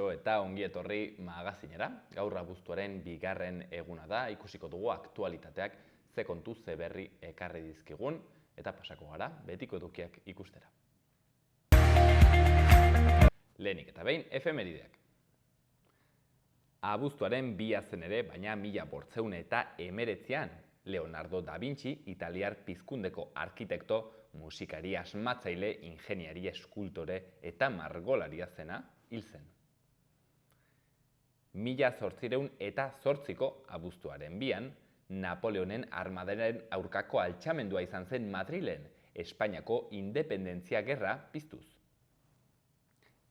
Kaixo eta ongi etorri magazinera. Gaur abuztuaren bigarren eguna da, ikusiko dugu aktualitateak ze kontu ze berri ekarri dizkigun eta pasako gara betiko edukiak ikustera. Lehenik eta behin, efemerideak. Abuztuaren 2 zen ere, baina 1819an, Leonardo da Vinci, italiar pizkundeko arkitekto, musikari, asmatzaile, ingeniari, eskultore eta margolaria zena hil zen. 1808ko abuztuaren 2an, Napoleonen armadaren aurkako altxamendua izan zen Madrilen, Espainiako independentzia gerra piztuz.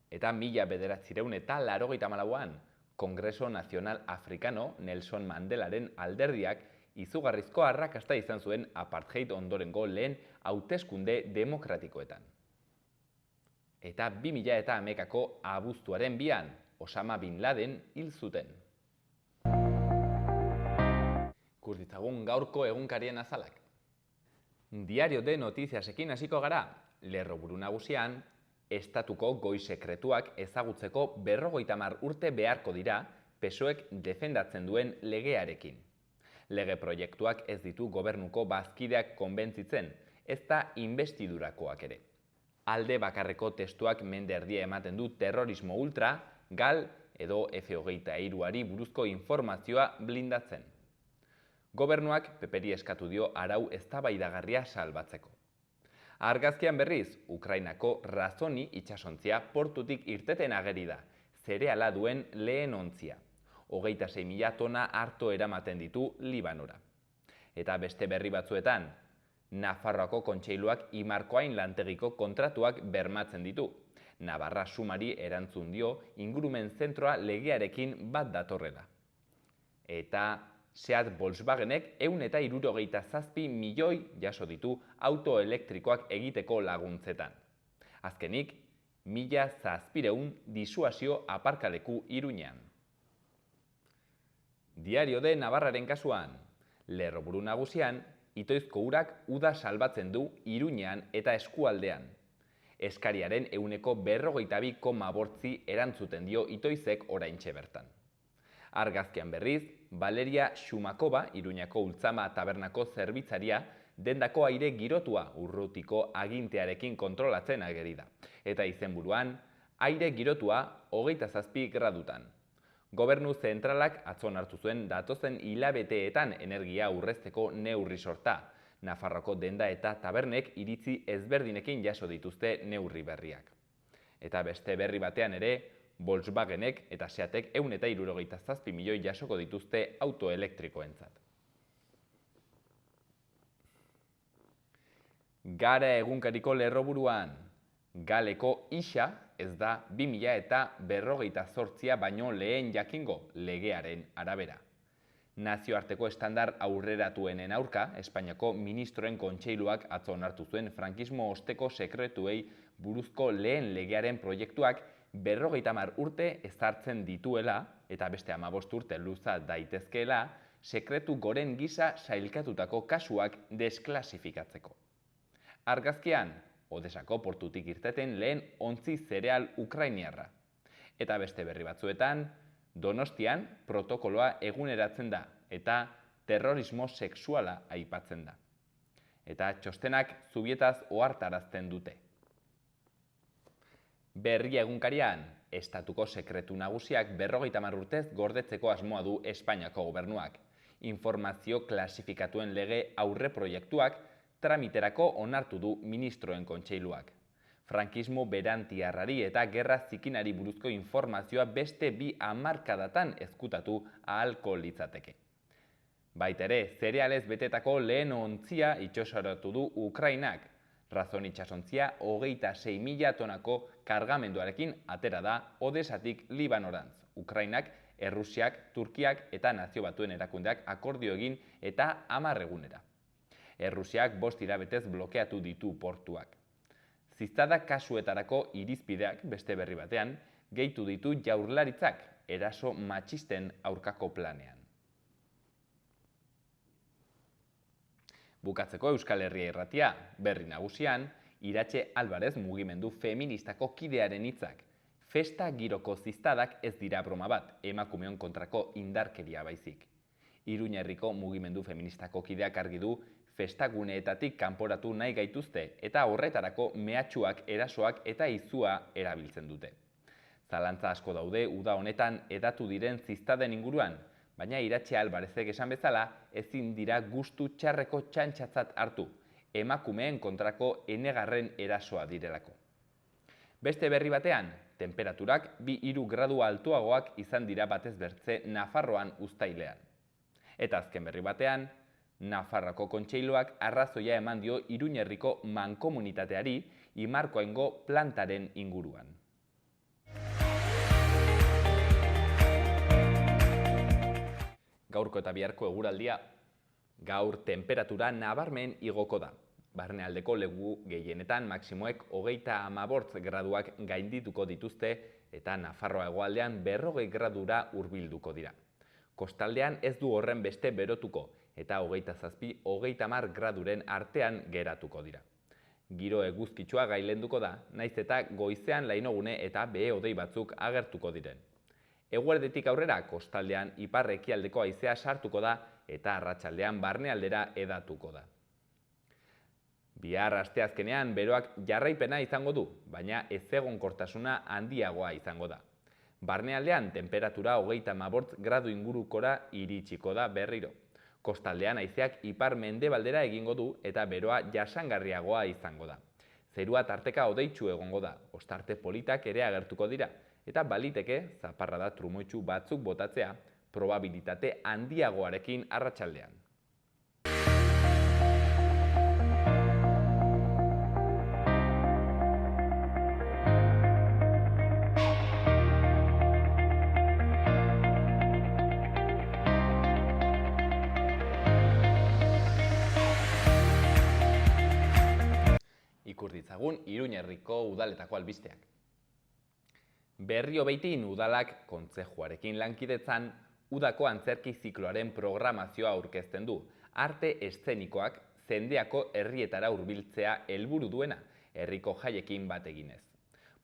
Eta 1984an, Kongreso Nazional Afrikano Nelson Mandelaren alderdiak izugarrizko arrakasta izan zuen apartheid ondorengo lehen hauteskunde demokratikoetan. Eta 2011ko abuztuaren 2an, Osama Bin Laden hil zuten. Ikus ditzagun gaurko egunkarien azalak. Diario de Notiziasekin hasiko gara, lerroburu nagusian, estatuko goi sekretuak ezagutzeko 50 urte beharko dira PSOEk defendatzen duen legearekin. Lege proiektuak ez ditu gobernuko bazkideak konbentzitzen, ezta inbestidurakoak ere. Alde bakarreko testuak mende erdia ematen du terrorismo ultra, GAL edo F-23ari buruzko informazioa blindatzen. Gobernuak PPri eskatu dio arau eztabaidagarria salbatzeko. Argazkian berriz, Ukrainako Razoni itsasontzia portutik irteten ageri da, zereala duen lehen ontzia. 26.000 tona harto eramaten ditu Libanora. Eta beste berri batzuetan, Nafarroako kontseiluak Imarkoain lantegiko kontratuak bermatzen ditu. Navarra Sumari erantzun dio ingurumen zentroa legearekin bat datorrela. Eta Seat Volkswagenek 167 milioi jaso ditu auto elektrikoak egiteko laguntzetan. Azkenik, 1700 disuasio aparkaleku Iruñean. Diario de Navarraren kasuan, lerroburu nagusian, Itoizko urak uda salbatzen du Iruñean eta eskualdean. Eskariaren 42,8 erantzuten dio Itoizek oraintxe bertan. Argazkian berriz, Valeria Xumakova, Iruñako Ultzama tabernako zerbitzaria, dendako aire girotua urrutiko agintearekin kontrolatzen ageri da. Eta izenburuan, aire girotua 27 gradutan. Gobernu zentralak atzo hartu zuen datozen hilabeteetan energia urrezteko neurri sorta. Nafarroko denda eta tabernek iritzi ezberdinekin jaso dituzte neurri berriak. Eta beste berri batean ere, Volkswagenek eta Seatek 167 milioi jasoko dituzte autoelektrikoentzat. Gara egunkariko lerroburuan, Galeko isa ez da 2028 baino lehen jakingo legearen arabera. Nazioarteko estandar aurreratuenen aurka, Espainiako ministroen kontseiluak atzo onartu zuen frankismo osteko sekretuei buruzko lehen legearen proiektuak 50 urte ezartzen dituela eta beste 15 urte luza daitezkeela, sekretu goren gisa sailkatutako kasuak desklasifikatzeko. Argazkian, Odesako portutik irteten lehen ontzi zereal ukrainiarra. Eta beste berri batzuetan, Donostian protokoloa eguneratzen da eta terrorismo sexuala aipatzen da. Eta txostenak Zubietaz ohartarazten dute. Berria egunkarian, estatuko sekretu nagusiak 50 urtez gordetzeko asmoa du Espainiako gobernuak. Informazio klasifikatuen lege aurreproiektuak tramiterako onartu du ministroen kontseiluak. Frankismo berantiarrari eta gerra zikinari buruzko informazioa beste 2 hamarkadatan ezkutatu ahalko litzateke. Baita ere, zerealez betetako lehen ontzia itsasoratu du Ukrainak. Razoni itsasontzia 26.000 tonako kargamenduarekin atera da Odesatik Libanorantz. Ukrainak, Errusiak, Turkiak eta Nazio Batuen erakundeak akordio egin eta 10 egunera. Errusiak 5 hilabetez blokeatu ditu portuak. Ziztada kasuetarako irizpideak beste berri batean, gehitu ditu Jaurlaritzak eraso matxisten aurkako planean. Bukatzeko Euskal Herria Irratia, berri nagusian, Iratxe Alvarez mugimendu feministako kidearen hitzak. Festa giroko ziztadak ez dira broma bat, emakumeon kontrako indarkeria baizik. Iruña herriko mugimendu feministako kideak argi du festaguneetatik kanporatu nahi gaituzte eta horretarako mehatxuak, erasoak eta izua erabiltzen dute. Zalantza asko daude uda honetan edatu diren ziztaden inguruan, baina Iratxe Alvarezek esan bezala ezin dira gustu txarreko txantxatzat hartu, emakumeen kontrako enegarren erasoa direlako. Beste berri batean, tenperaturak 2–3 gradu altuagoak izan dira batez bertze Nafarroan uztailean. Eta azken berri batean, Nafarroako kontseiluak arrazoia eman dio Iruña herriko mankomunitateari Imarkoaingo plantaren inguruan. Gaurko eta biharko eguraldia, gaur tenperatura nabarmen igoko da. Barnealdeko leku gehienetan maximoek 38 graduak gaindituko dituzte eta Nafarroa hegoaldean 40 gradura hurbilduko dira. Kostaldean ez du horren beste berotuko eta 27–30 graduren artean geratuko dira. Giro eguzkitsua gailenduko da, naiz eta goizean lainogune eta behe-hodei batzuk agertuko diren. Eguerditik aurrera kostaldean ipar-ekialdeko haizea sartuko da eta arratsaldean barnealdera hedatuko da. Bihar asteazkenean beroak jarraipena izango du, baina ezegonkortasuna handiagoa izango da. Barnealdean tenperatura 35 gradu ingurukora iritsiko da berriro. Kostaldean haizeak ipar-mendebaldera egingo du eta beroa jasangarriagoa izango da. Zerua tarteka hodeitsu egongo da, ostarte politak ere agertuko dira, eta baliteke zaparrada trumoitsu batzuk botatzea, probabilitate handiagoarekin arratsaldean. Ikur ditzagun Iruña herriko udaletako albisteak. Berrio Beitin udalak kontzejuarekin lankidetzan udako antzerki zikloaren programazioa aurkezten du, arte eszenikoak zendeako herrietara hurbiltzea helburu duena, herriko jaiekin bat eginez.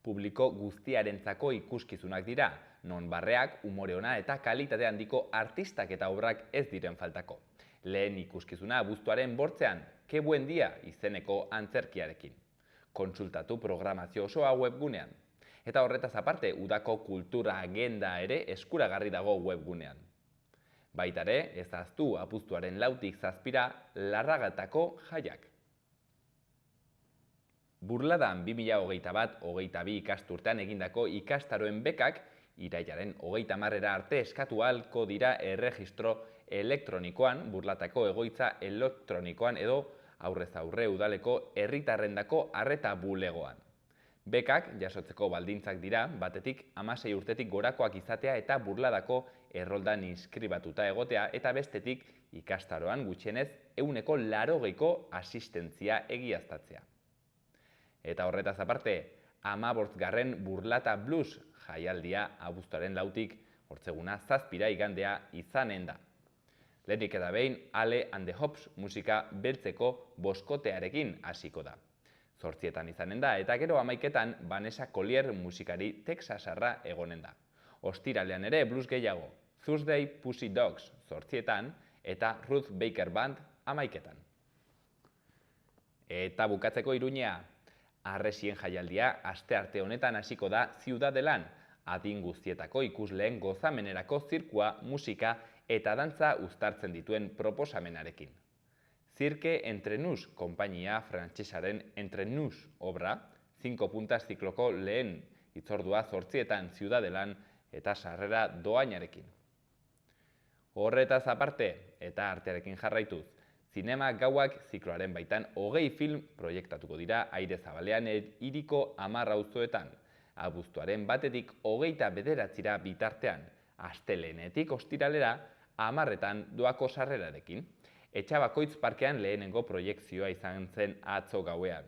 Publiko guztiarentzako ikuskizunak dira, non barreak, umore ona eta kalitate handiko artistak eta obrak ez diren faltako. Lehen ikuskizuna abuztuaren 8ean, Ke buen dia izeneko antzerkiarekin. Kontsultatu programazio osoa webgunean. Eta horretaz aparte, udako kultura agenda ere eskuragarri dago webgunean. Baitare, ez ahaztu abuztuaren 4tik 7 Larragatako jaiak. Burladan 2021-22 ikasturtean egindako ikastaroen bekak, irailaren 30 arte eskatu ahalko dira erregistro elektronikoan, Burlatako egoitza elektronikoan edo aurrez aurre udaleko herritarrendako arreta bulegoan. Bekak jasotzeko baldintzak dira, batetik 16 urtetik gorakoak izatea eta Burladako erroldan inskribatuta egotea eta bestetik ikastaroan gutxienez 180ko asistentzia egiaztatzea. Eta horretaz aparte, 15. Burlata Blues jaialdia abuztuaren 4tik hortzeguna 7 igandea izanen da. Lehenik eta behin, Ale and the Hops musika beltzeko boskotearekin hasiko da. 8etan izanen da, eta gero 11etan Vanessa Collier musikari texasarra egonen da. Ostiralean ere blues gehiago, Thursday Pussy Dogs 8etan eta Ruth Baker Band 11etan. Eta bukatzeko Iruñea, Arresien jaialdia astearte honetan hasiko da Ciudadelan, adin guztietako ikusleen gozamenerako zirkua, musika eta dantza uztartzen dituen proposamenarekin. Zirke Entre Nous, konpainia frantsesaren Entre Nous obra, 5 puntas zikloko lehen hitzordua 8etan Ciudadelan eta sarrera doainarekin. Horretaz aparte eta artearekin jarraituz, Zinema Gauak zikloaren baitan 20 film proiektatuko dira aire zabalean hiriko 10 auzoetan, abuztuaren 1tik 29 bitartean, astelehenetik ostiralera 10etan doako sarrerarekin. Etxabakoitz parkean lehenengo proiekzioa izan zen atzo gauean.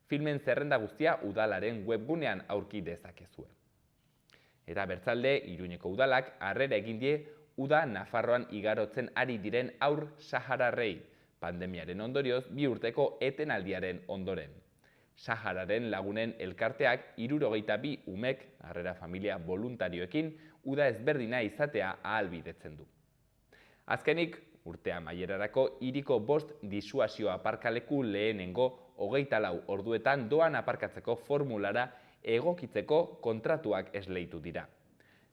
Filmen zerrenda guztia udalaren webgunean aurki dezakezue. Eta bertzalde, Iruñeko udalak harrera egin die uda Nafarroan igarotzen ari diren haur sahararrei, pandemiaren ondorioz 2 urteko etenaldiaren ondoren. Sahararen Lagunen Elkarteak 62 umek, harrera familia voluntarioekin, uda ezberdina izatea ahalbidetzen du. Azkenik, urte amaierarako hiriko 5 disuasio aparkaleku lehenengo 24 orduetan doan aparkatzeko formulara egokitzeko kontratuak esleitu dira.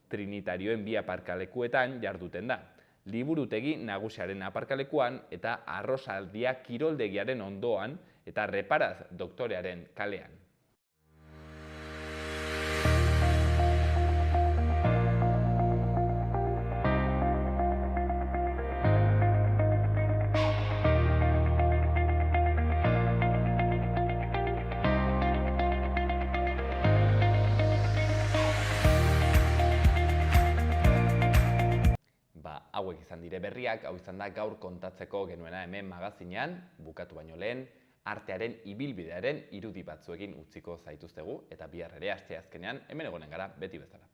Trinitarioen 2 aparkalekuetan jarduten da, Liburutegi Nagusiaren aparkalekuan eta Arrosaldia kiroldegiaren ondoan eta Reparaz Doktorearen kalean. Hauek izan dire berriak, hau izan da gaur kontatzeko genuena hemen magazinean, bukatu baino lehen, artearen ibilbidearen irudi batzuekin utziko zaituztegu, eta bihar ere asteazkenean hemen egonen gara beti bezala.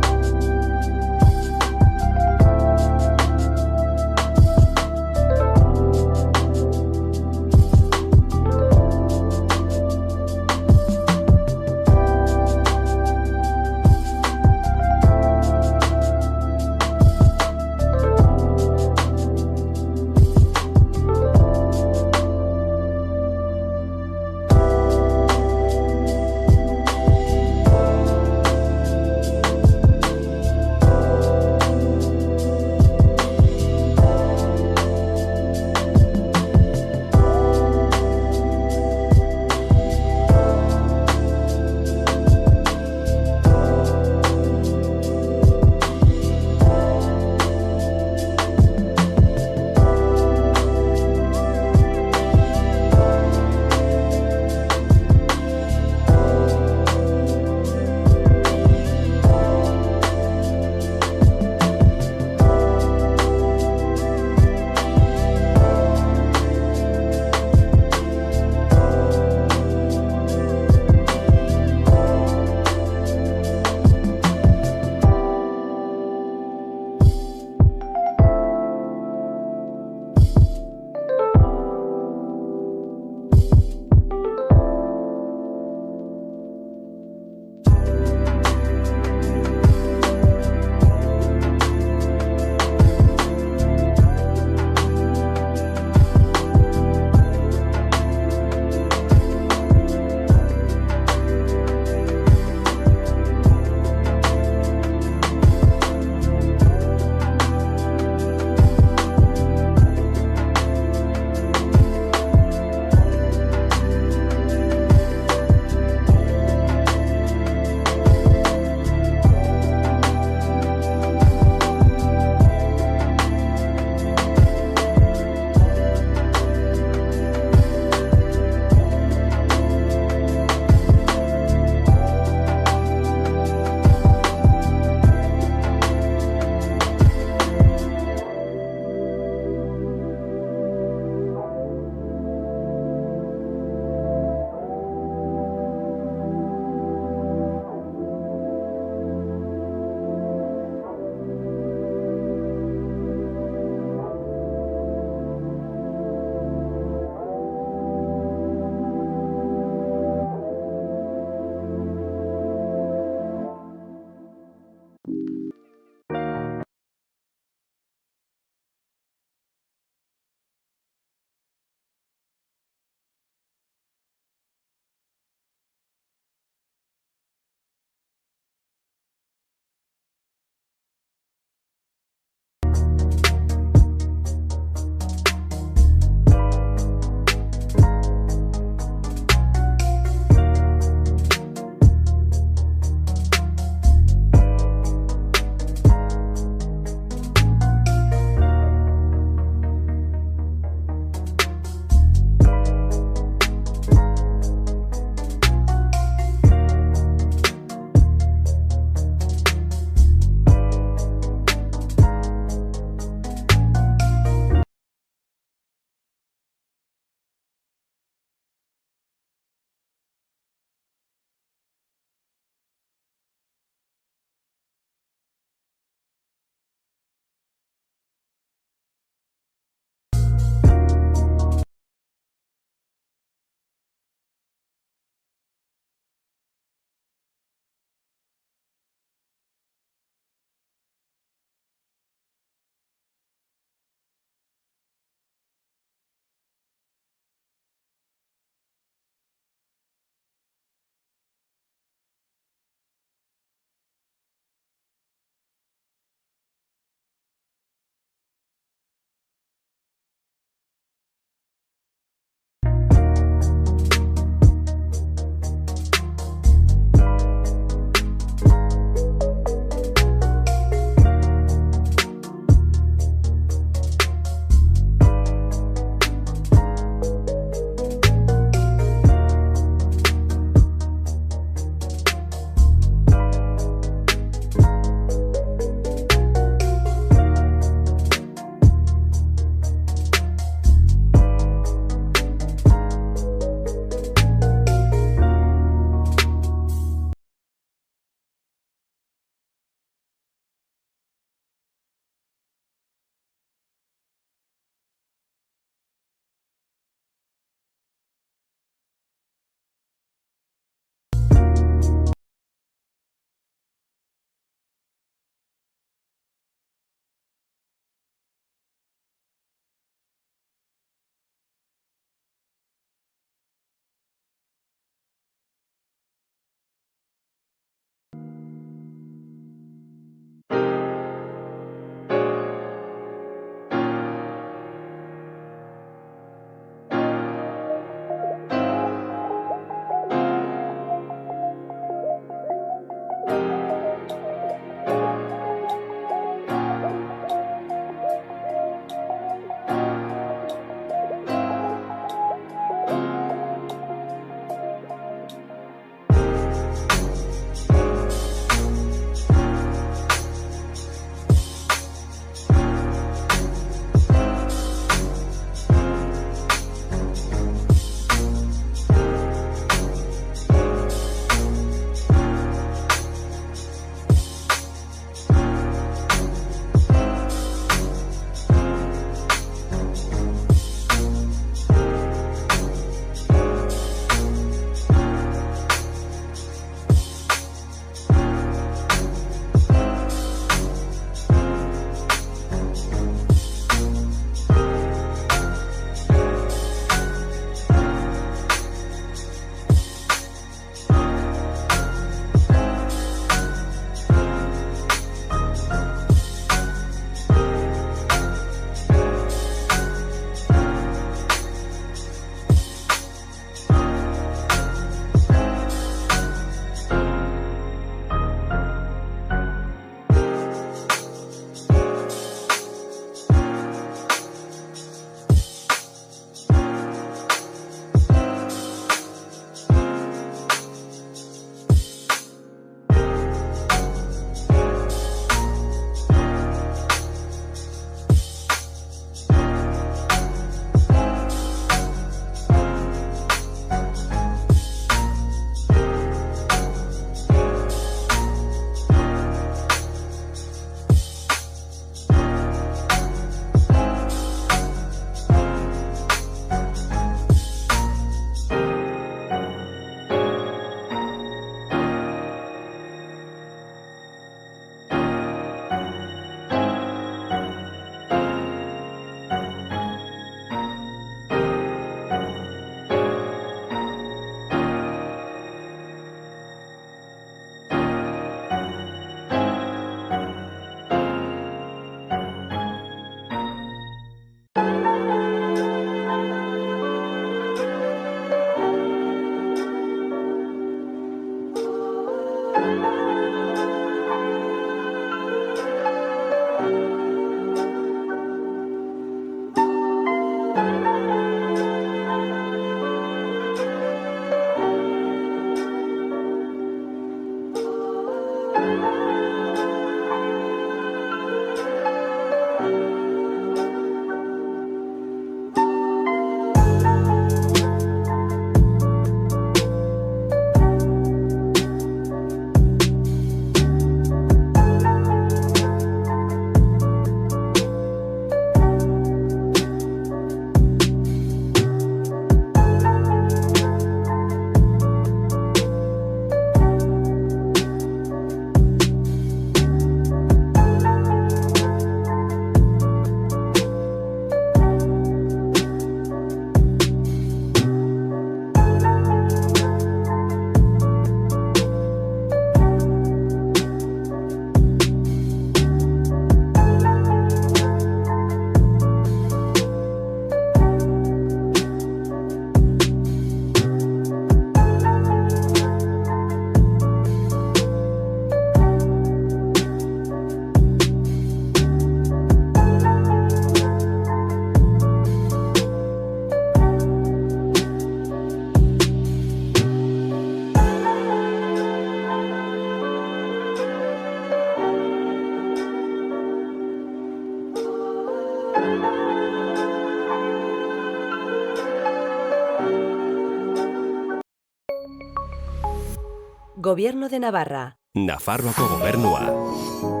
Gobierno de Navarra. Nafarroako Gobernua.